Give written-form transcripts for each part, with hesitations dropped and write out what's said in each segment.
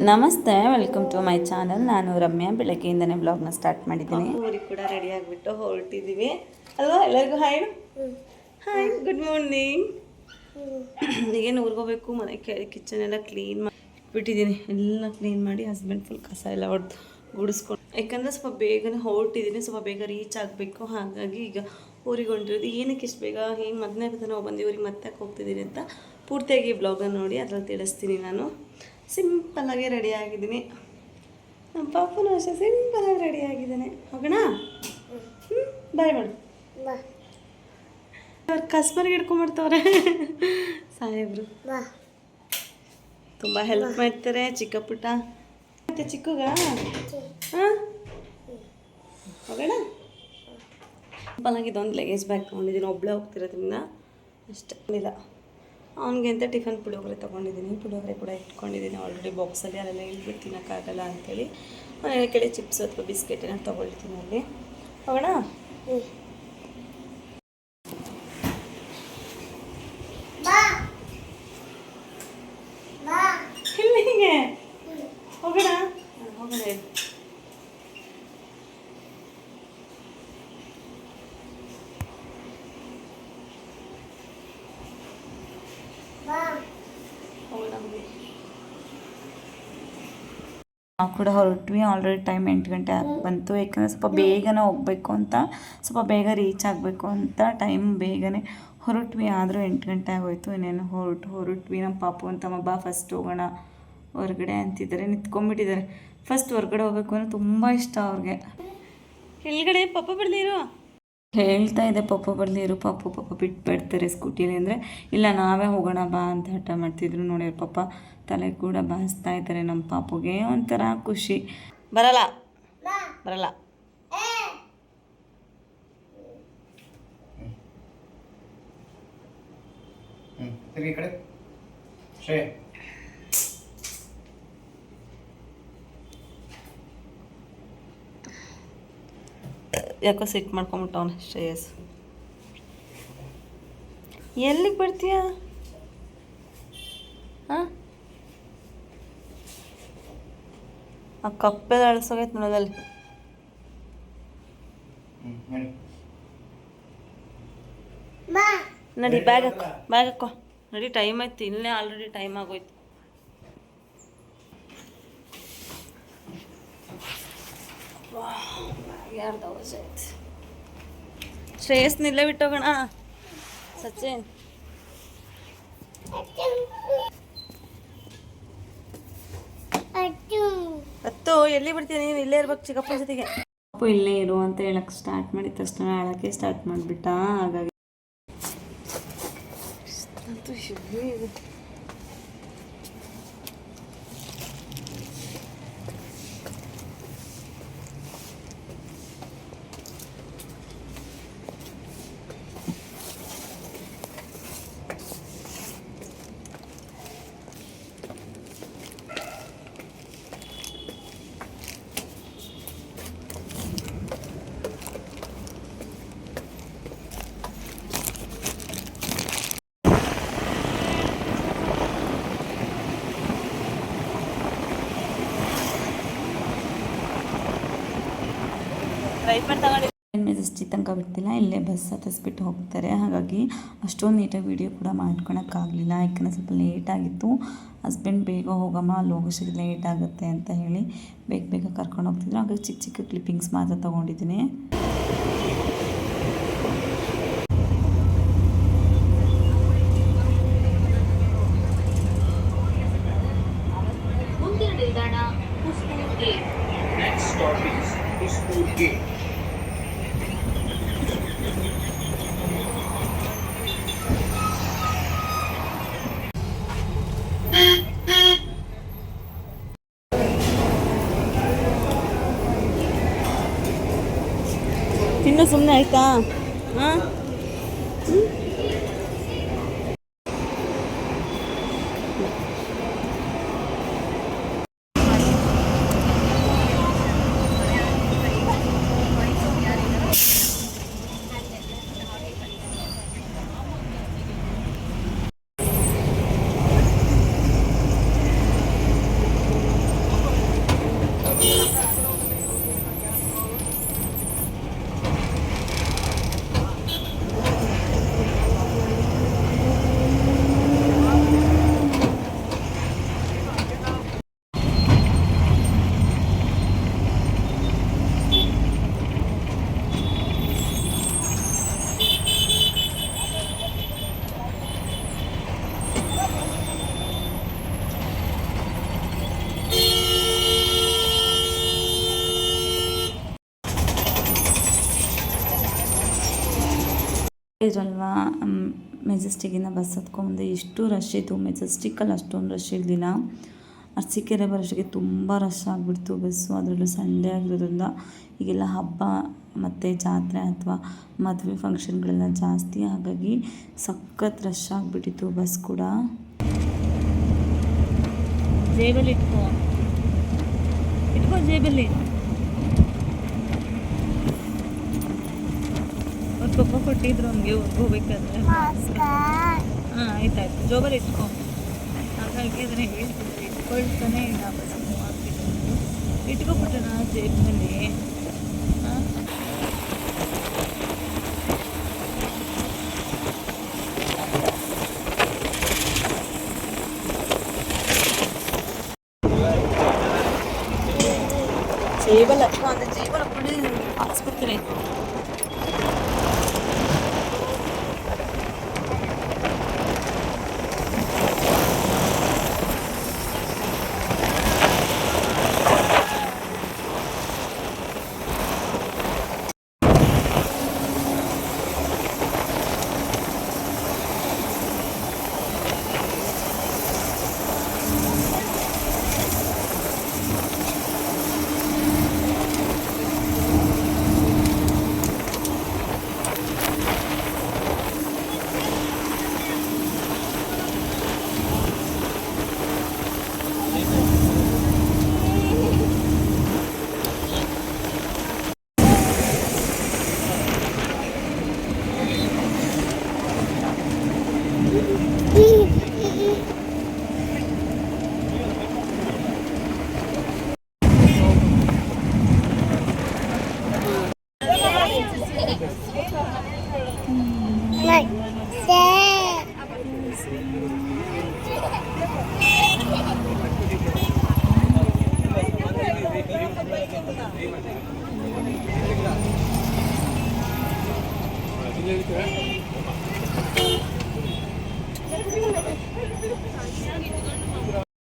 ನಮಸ್ತೆ, welcome to my channel. ನಾನು Ramya. ಬೆಳಗ್ಗೆಯಿಂದನೇ ಬ್ಲಾಗ್ನ start ಮಾಡಿದ್ದೀನಿ. ಊರಿಗೆ ಕೂಡ ರೆಡಿ ಆಗಿಬಿಟ್ಟು ಹೊರಟಿದ್ದೀವಿ ಅಲ್ವಾ? ಎಲ್ಲರಿಗೂ ಹಾಯ್ ಹಾಯ್, ಗುಡ್ ಮಾರ್ನಿಂಗ್. ಈಗೇನು ಊರಿಗೆ ಹೋಗ್ಬೇಕು. ಮನೆ ಕಿಚನ್ ಎಲ್ಲ ಕ್ಲೀನ್ ಮಾಡಿಬಿಟ್ಟಿದ್ದೀನಿ. ಎಲ್ಲ ಕ್ಲೀನ್ ಮಾಡಿ ಹಸ್ಬೆಂಡ್ ಫುಲ್ ಕಸ ಎಲ್ಲ ಹೊಡೆದು ಗುಡಿಸ್ಕೊಂಡು, ಯಾಕಂದರೆ ಸ್ವಲ್ಪ ಬೇಗನೆ ಹೊರಟಿದ್ದೀನಿ, ಸ್ವಲ್ಪ ಬೇಗ ರೀಚ್ ಆಗಬೇಕು. ಹಾಗಾಗಿ ಈಗ ಊರಿಗೆ ಹೊಂಟಿರೋದು. ಏನಕ್ಕೆ ಇಷ್ಟು ಬೇಗ ಹಿಂಗೆ ಮೊದಲನೇ ನಾವು ಬಂದು ಊರಿಗೆ ಮತ್ತೆ ಹೋಗ್ತಿದ್ದೀನಿ ಅಂತ ಪೂರ್ತಿಯಾಗಿ ಬ್ಲಾಗನ್ನು ನೋಡಿ ಅದ್ರಲ್ಲಿ ತಿಳಿಸ್ತೀನಿ. ನಾನು ಸಿಂಪಲ್ಲಾಗಿ ರೆಡಿ ಆಗಿದ್ದೀನಿ. ನಮ್ಮ ಪಾಪನೂ ಅಷ್ಟೇ ಸಿಂಪಲ್ಲಾಗಿ ರೆಡಿ ಆಗಿದ್ದಾನೆ. ಹೋಗೋಣ? ಬಾಯ್ ಮಾಡು. ಅವ್ರು ಕಸ್ಬರ್ಗೆ ಹಿಡ್ಕೊಂಡ್ಬಿಡ್ತವ್ರೆ ಸಾಹೇಬ್ರು. ತುಂಬ ಹೆಲ್ಪ್ ಮಾಡ್ತಾರೆ ಚಿಕ್ಕ ಪುಟ್ಟ. ಮತ್ತು ಚಿಕ್ಕಗ ಹಾಂ ಹೋಗೋಣ? ಸಿಂಪಲ್ಲಾಗಿ ಇದೊಂದು ಲಗೇಜ್ ಬ್ಯಾಗ್ ತೊಗೊಂಡಿದ್ದೀನಿ. ಒಬ್ಬಳೇ ಹೋಗ್ತಿರೋದ್ರಿಂದ ಅಷ್ಟೇ ಇಲ್ಲ. ಅವನಿಗೆ ಅಂತ ಟಿಫನ್ ಪುಳಿಯೋಗರೆ ತೊಗೊಂಡಿದ್ದೀನಿ. ಪುಳಿಯೋಗರೆ ಕೂಡ ಇಟ್ಕೊಂಡಿದ್ದೀನಿ ಆಲ್ರೆಡಿ ಬಾಕ್ಸಲ್ಲಿ. ಅಲ್ಲೆಲ್ಲ ಇಳ್ಬಿಟ್ಟು ತಿನ್ನೋಕ್ಕಾಗಲ್ಲ ಅಂಥೇಳಿ ಮನೆಯ ಕಡೆ ಚಿಪ್ಸ್ ಅಥವಾ ಬಿಸ್ಕೆಟ್ ಏನೋ ತೊಗೊಳ್ತೀನಿ. ಅಲ್ಲಿ ಹೋಗೋಣ? ಇಲ್ಲಿಗೆ ಹೋಗೋಣ? ಹೋಗೋಣ. ನಾವು ಕೂಡ ಹೊರಟ್ವಿ. ಆಲ್ರೆಡಿ ಟೈಮ್ 8 ಗಂಟೆ ಬಂತು. ಯಾಕಂದರೆ ಸ್ವಲ್ಪ ಬೇಗನೆ ಹೋಗಬೇಕು ಅಂತ, ಸ್ವಲ್ಪ ಬೇಗ ರೀಚ್ ಆಗಬೇಕು ಅಂತ ಟೈಮ್ ಬೇಗನೆ ಹೊರಟ್ವಿ. ಆದರೂ 8 ಗಂಟೆ ಆಗೋಯ್ತು. ಇನ್ನೇನು ಹೊರಟ್ವಿ. ನಮ್ಮ ಪಾಪು ಅಂತ ಬಾ ಫಸ್ಟ್ ಹೋಗೋಣ ಹೊರಗಡೆ ಅಂತಿದ್ದಾರೆ. ನಿಂತ್ಕೊಂಡ್ಬಿಟ್ಟಿದ್ದಾರೆ. ಫಸ್ಟ್ ಹೊರಗಡೆ ಹೋಗಬೇಕು ಅಂದರೆ ತುಂಬ ಇಷ್ಟ ಅವ್ರಿಗೆ. ಕೆಳಗಡೆ ಪಪ್ಪ ಬರ್ಲಿರು ಹೇಳ್ತಾ ಇದೆ. ಪಪ್ಪ ಬರ್ಲಿರು, ಪಾಪ ಬಿಟ್ಟು ಬಿಡ್ತಾರೆ ಸ್ಕೂಟಿಯಲ್ಲಿ. ಅಂದರೆ ಇಲ್ಲ ನಾವೇ ಹೋಗೋಣ ಬಾ ಅಂತ ಹಠ ಮಾಡ್ತಿದ್ರು. ನೋಡಿ ಪಾಪ ತಲೆ ಕೂಡ ಬಾಯಿಸ್ತಾ ಇದ್ದಾರೆ. ನಮ್ಮ ಪಾಪುಗೆ ಒಂಥರ ಖುಷಿ. ಬರಲ್ಲ ಬರಲ್ಲ. ಯಾಕೋ ಸಿಟ್ಟು ಮಾಡ್ಕೊಂಬಿಟ್ಟವನು ಶ್ರೇಯಸ್. ಎಲ್ಲಿಗೆ ಬರ್ತೀಯ? ಹಾಂ, ಆ ಕಪ್ಪೆಲ್ಲ ಅಳಿಸೋಗೈತೆ ನೋಡೋದಲ್ಲಿ. ನಡಿ ಬ್ಯಾಗ್ ಹಾಕೋ ನಡಿ. ಟೈಮ್ ಆಯ್ತು, ಇಲ್ಲೇ ಆಲ್ರೆಡಿ ಟೈಮ್ ಆಗೋಯ್ತು. ಯಾರ್ದು ಅವಶ್ಯ ಆಯ್ತು. ಶ್ರೇಯಸ್ ನಿಲ್ಲೇ ಬಿಟ್ಟೋಗೋಣ. ಸಚಿನ್ ಅತ್ತು ಎಲ್ಲಿ ಬಿಡ್ತೀನಿ? ನೀನು ಇಲ್ಲೇ ಇರ್ಬೇಕು ಚಿಕ್ಕಪ್ಪನ ಜೊತೆಗೆ. ಅಪ್ಪು ಇಲ್ಲೇ ಇರು ಅಂತ ಹೇಳಕ್ಕೆ ಸ್ಟಾರ್ಟ್ ಮಾಡಿದ ತಕ್ಷಣ ಅಳಕ್ಕೆ ಸ್ಟಾರ್ಟ್ ಮಾಡಿಬಿಟ್ಟ. ಹಾಗಾಗಿ ಮೆಜೆಸ್ಟಿ ತನಕ ಬಿಡ್ತಿಲ್ಲ, ಇಲ್ಲೇ ಬಸ್ ಹತ್ತಿಸ್ಬಿಟ್ಟು ಹೋಗ್ತಾರೆ. ಹಾಗಾಗಿ ಅಷ್ಟೊಂದು ನೀಟಾಗಿ ವೀಡಿಯೋ ಕೂಡ ಮಾಡ್ಕೊಳಕ್ಕಾಗಲಿಲ್ಲ. ಯಾಕಂದರೆ ಸ್ವಲ್ಪ ಲೇಟಾಗಿತ್ತು. ಹಸ್ಬೆಂಡ್ ಬೇಗ ಹೋಗಮ್ಮ, ಅಲ್ಲಿ ಹೋಗೋಷ್ಟಕ್ಕೆ ಲೇಟ್ ಆಗುತ್ತೆ ಅಂತ ಹೇಳಿ ಬೇಗ ಕರ್ಕೊಂಡು ಹೋಗ್ತಿದ್ರು. ಹಾಗಾಗಿ ಚಿಕ್ಕ ಕ್ಲಿಪ್ಪಿಂಗ್ಸ್ ಮಾತ್ರ ತೊಗೊಂಡಿದ್ದೀನಿ. ಇನ್ನು ಸುಮ್ಮನೆ ಆಯ್ತಾ? ಹಾಂ, ಇರಲ್ವಾ, ಮೆಜೆಸ್ಟಿಕ್ಕಿಂದ ಬಸ್ ಹತ್ಕೊಂಡ್ಬಂದೆ. ಎಷ್ಟು ರಶ್ ಇತ್ತು. ಮೆಜೆಸ್ಟಿಕ್ಕಲ್ಲಿ ಅಷ್ಟೊಂದು ರಶ್ ಇರಲಿಲ್ಲ. ಅರಸೀಕೆರೆ ಬರೋಷ್ಟಕ್ಕೆ ತುಂಬ ರಶ್ ಆಗಿಬಿಡ್ತು ಬಸ್ಸು. ಅದರಲ್ಲೂ ಸಂಡೇ ಆಗಿರೋದ್ರಿಂದ ಈಗೆಲ್ಲ ಹಬ್ಬ ಮತ್ತು ಜಾತ್ರೆ ಅಥವಾ ಮದುವೆ ಫಂಕ್ಷನ್ಗಳೆಲ್ಲ ಜಾಸ್ತಿ, ಹಾಗಾಗಿ ಸಖತ್ ರಶ್ ಆಗಿಬಿಟ್ಟಿತ್ತು ಬಸ್ ಕೂಡ. ಜೇಬಲ್ಲಿ ಇಟ್ಕೋ ಜೇಬಲ್ಲಿ. ಅವ್ರ ಪಪ್ಪ ಕೊಟ್ಟಿದ್ರು ಹಂಗೆ ಹೋಗ್ಬೇಕಾದ್ರೆ. ಹಾಂ ಆಯ್ತಾಯ್ತು, ಜೋಬಲ್ಲಿ ಇಟ್ಕೊ. ಹಾಗಾಗಿ ಅದನ್ನು ಹೇಳ್ತಿದ್ರು, ಇಟ್ಕೊಳ್ತಾನೆ ಇಲ್ಲ ಬಸ್ ಮೂವ್ ಆಗ್ತಿತ್ತು. ಇಟ್ಕೊಬಿಟ್ಟಣ ಜೇಬಿನಲ್ಲಿ. ಹಾಂ ಜೇಬಲ್ಲಿ ಹಾಕೋ ಅಂದರೆ ಜೇಬಲ್ಲಿ ಹಾಕ್ಬಿಟ್ಟು ಹಾಕ್ಸ್ಬಿಡ್ತೀನಿ.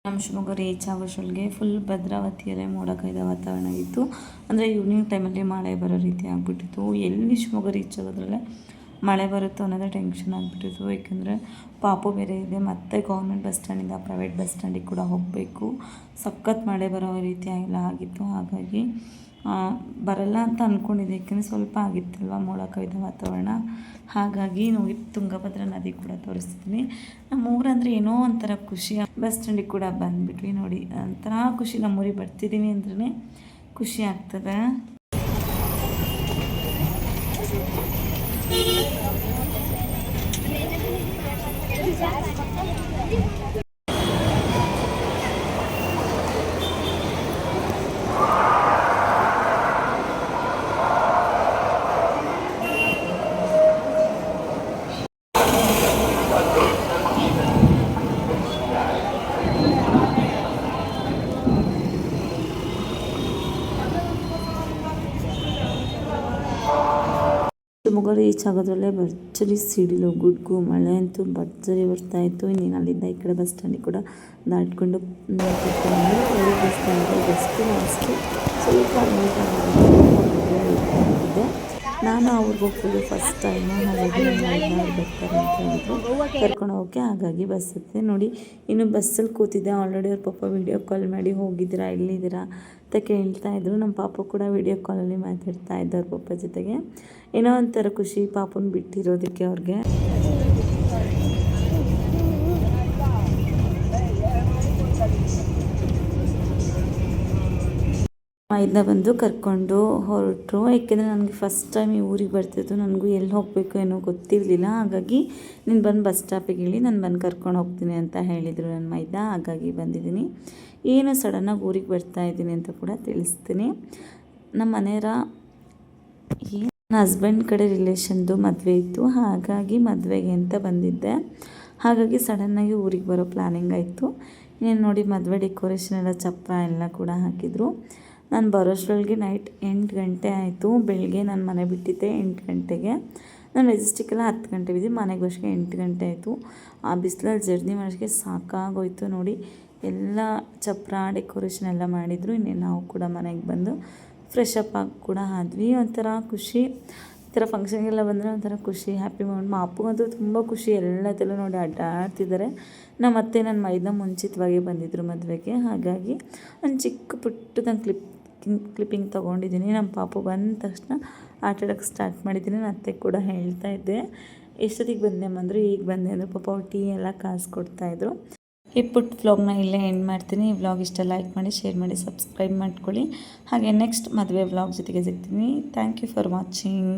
ನಮ್ಮ ಶಿವಮೊಗ್ಗ ರೀಚ್ ಆಗೋಷ್ಟೊಳಗೆ ಫುಲ್ ಭದ್ರಾವತಿಯಲ್ಲೇ ಮೋಡ ಕವಿದ ವಾತಾವರಣ ಇತ್ತು. ಅಂದರೆ ಈವ್ನಿಂಗ್ ಟೈಮಲ್ಲಿ ಮಳೆ ಬರೋ ರೀತಿ ಆಗಿಬಿಟ್ಟಿತ್ತು. ಎಲ್ಲಿ ಶಿವಮೊಗ್ಗ ರೀಚ್ ಆಗೋದ್ರಲ್ಲೇ ಮಳೆ ಬರುತ್ತೋ ಅನ್ನೋದೇ ಟೆನ್ಷನ್ ಆಗಿಬಿಟ್ಟಿತ್ತು. ಏಕೆಂದರೆ ಪಾಪು ಬೇರೆ ಇದೆ, ಮತ್ತು ಗೌರ್ಮೆಂಟ್ ಬಸ್ ಸ್ಟ್ಯಾಂಡಿಂದ ಪ್ರೈವೇಟ್ ಬಸ್ ಸ್ಟ್ಯಾಂಡಿಗೆ ಕೂಡ ಹೋಗಬೇಕು. ಸಖತ್ ಮಳೆ ಬರೋ ರೀತಿ ಎಲ್ಲ ಆಗಿತ್ತು. ಹಾಗಾಗಿ ಬರಲ್ಲ ಅಂತ ಅಂದ್ಕೊಂಡಿದ್ದೆ, ಏಕೆಂದರೆ ಸ್ವಲ್ಪ ಆಗಿತ್ತಲ್ವ ಮೋಡ ಕವಿದ ವಾತಾವರಣ. ಹಾಗಾಗಿ ನೋಡಿ ತುಂಗಭದ್ರಾ ನದಿ ಕೂಡ ತೋರಿಸ್ತೀನಿ. ನಮ್ಮೂರಂದರೆ ಏನೋ ಒಂಥರ ಖುಷಿ. ಬಸ್ ಸ್ಟ್ಯಾಂಡಿಗೆ ಕೂಡ ಬಂದುಬಿಟ್ವಿ ನೋಡಿ. ಒಂಥರ ಖುಷಿ, ನಮ್ಮೂರಿಗೆ ಬರ್ತಿದ್ದೀವಿ ಅಂದ್ರೆ ಖುಷಿ ಆಗ್ತದೆ. ಶಿವಮೊಗ್ಗ ರೀಚ್ ಆಗೋದ್ರಲ್ಲೇ ಭರ್ಜರಿ ಸಿಡಿಲು ಗುಡ್ಗು ಮಳೆ ಅಂತೂ ಭರ್ಜರಿ ಬರ್ತಾಯಿತ್ತು. ಇನ್ನೇನು ಅಲ್ಲಿಂದ ಈ ಕಡೆ ಬಸ್ ಸ್ಟ್ಯಾಂಡಿಗೆ ಕೂಡ ದಾಟ್ಕೊಂಡು ಬಸ್ ಸ್ಟ್ಯಾಂಡಿಗೆ ಜಸ್ಟ್ ಲಾಸ್ಟು ಸ್ವಲ್ಪ ನೀಟಾಗಿದೆ. ನಾನು ಅವ್ರಿಗೆ ಹೋಗ್ತಿದ್ದೆ ಫಸ್ಟ್ ಟೈಮು. ಹಾಗಾಗಿ ನಾನು ಬರ್ತಾರೆ ಅಂತ ಹೇಳಿದ್ರು, ಕರ್ಕೊಂಡು ಹೋಗೋಕ್ಕೆ. ಹಾಗಾಗಿ ಬಸ್ ಹತ್ತಿದೆ ನೋಡಿ. ಇನ್ನು ಬಸ್ಸಲ್ಲಿ ಕೂತಿದ್ದೆ. ಆಲ್ರೆಡಿ ಅವ್ರ ಪಾಪ ವೀಡಿಯೋ ಕಾಲ್ ಮಾಡಿ ಹೋಗಿದ್ದೀರಾ ಎಲ್ಲಿದ್ದೀರಾ ಅಂತ ಕೇಳ್ತಾ ಇದ್ರು. ನಮ್ಮ ಪಾಪ ಕೂಡ ವೀಡಿಯೋ ಕಾಲಲ್ಲಿ ಮಾತಾಡ್ತಾ ಇದ್ದ ಅವ್ರ ಪಾಪ ಜೊತೆಗೆ. ಏನೋ ಒಂಥರ ಖುಷಿ ಪಾಪನ ಬಿಟ್ಟಿರೋದಕ್ಕೆ ಅವ್ರಿಗೆ. ಇದನ್ನ ಬಂದು ಕರ್ಕೊಂಡು ಹೊರಟರು. ಏಕೆಂದರೆ ನನಗೆ ಫಸ್ಟ್ ಟೈಮ್ ಈ ಊರಿಗೆ ಬರ್ತಿದ್ದು, ನನಗೂ ಎಲ್ಲಿ ಹೋಗಬೇಕು ಏನೋ ಗೊತ್ತಿರಲಿಲ್ಲ. ಹಾಗಾಗಿ ನೀನು ಬಂದು ಬಸ್ ಸ್ಟಾಪಿಗೆ ಹೇಳಿ ನಾನು ಬಂದು ಕರ್ಕೊಂಡು ಹೋಗ್ತೀನಿ ಅಂತ ಹೇಳಿದರು ನನ್ನ ಮೈದ. ಹಾಗಾಗಿ ಬಂದಿದ್ದೀನಿ. ಏನು ಸಡನ್ನಾಗಿ ಊರಿಗೆ ಬರ್ತಾಯಿದ್ದೀನಿ ಅಂತ ಕೂಡ ತಿಳಿಸ್ತೀನಿ. ನಮ್ಮ ಮನೆಯವರ ನನ್ನ ಹಸ್ಬೆಂಡ್ ಕಡೆ ರಿಲೇಷನ್ದು ಮದುವೆ ಇತ್ತು, ಹಾಗಾಗಿ ಮದುವೆಗೆ ಅಂತ ಬಂದಿದ್ದೆ. ಹಾಗಾಗಿ ಸಡನ್ನಾಗಿ ಊರಿಗೆ ಬರೋ ಪ್ಲ್ಯಾನಿಂಗ್ ಆಯಿತು. ಇನ್ನೇನು ನೋಡಿ ಮದುವೆ ಡೆಕೋರೇಷನ್ ಎಲ್ಲ ಚಪ್ರ ಎಲ್ಲ ಕೂಡ ಹಾಕಿದರು. ನಾನು ಬರೋಷ್ಟರೊಳಗೆ ನೈಟ್ 8 ಗಂಟೆ ಆಯಿತು. ಬೆಳಗ್ಗೆ ನಾನು ಮನೆ ಬಿಟ್ಟಿದ್ದೆ 8 ಗಂಟೆಗೆ. ನಾನು ಮೆಜೆಸ್ಟಿಕ್ಕೆಲ್ಲ 10 ಗಂಟೆ ಬಿದ್ದು ಮನೆಗೆ ಬರೋಷ್ಟಕ್ಕೆ 8 ಗಂಟೆ ಆಯಿತು. ಆ ಬಿಸಿಲಲ್ಲಿ ಜರ್ನಿ ಮಾಡೋಕ್ಕೆ ಸಾಕಾಗೋಯ್ತು ನೋಡಿ. ಎಲ್ಲ ಚಪ್ರ ಡೆಕೋರೇಷನ್ ಎಲ್ಲ ಮಾಡಿದರು. ಇನ್ನೇನು ನಾವು ಕೂಡ ಮನೆಗೆ ಬಂದು ಫ್ರೆಶ್ ಅಪ್ ಆಗಿ ಕೂಡ ಆದ್ವಿ. ಒಂಥರ ಖುಷಿ. ಈ ಥರ ಥರ ಫಂಕ್ಷನ್ಗೆಲ್ಲ ಬಂದರೆ ಒಂಥರ ಖುಷಿ, ಹ್ಯಾಪಿ ಮೂಮೆಂಟ್. మా ಅಪ್ಪಗಂತೂ ತುಂಬ ಖುಷಿ, ಎಲ್ಲದಲ್ಲೂ ನೋಡಿ ಆಡ್ತಿದ್ದಾರೆ. ನಮ್ಮ ಅತ್ತೆ ನನ್ನ ಮೈದ ಮುಂಚಿತವಾಗಿ ಬಂದಿದ್ದರು ಮದುವೆಗೆ, ಹಾಗಾಗಿ ಒಂದು ಚಿಕ್ಕ ಪುಟ್ಟದಂಗೆ ಕ್ಲಿಪ್ಪಿಂಗ್ ತೊಗೊಂಡಿದ್ದೀನಿ. ನಮ್ಮ ಪಾಪು ಬಂದ ತಕ್ಷಣ ಆಟಾಡೋಕ್ಕೆ ಸ್ಟಾರ್ಟ್ ಮಾಡಿದ್ದೀನಿ. ನನ್ನ ಅತ್ತೆ ಕೂಡ ಹೇಳ್ತಾ ಇದ್ದೆ, ಎಷ್ಟೊತ್ತಿಗೆ ಬಂದೆ ಅಂದರು, ಈಗ ಬಂದೆ ಅಂದರು. ಪಾಪ ಅವ್ರು ಟೀ ಎಲ್ಲ ಕಾಸ್ಕೊಡ್ತಾಯಿದ್ರು. ಈ ಪುಟ್ಟ ವ್ಲಾಗ್ನ ಇಲ್ಲೇ ಎಂಡ್ ಮಾಡ್ತೀನಿ. ಈ ವ್ಲಾಗ್ ಇಷ್ಟ ಲೈಕ್ ಮಾಡಿ, ಶೇರ್ ಮಾಡಿ, ಸಬ್ಸ್ಕ್ರೈಬ್ ಮಾಡ್ಕೊಳ್ಳಿ. ಹಾಗೆ ನೆಕ್ಸ್ಟ್ ಮದುವೆ ವ್ಲಾಗ್ ಜೊತೆಗೆ ಸಿಗ್ತೀನಿ. Thank you for watching.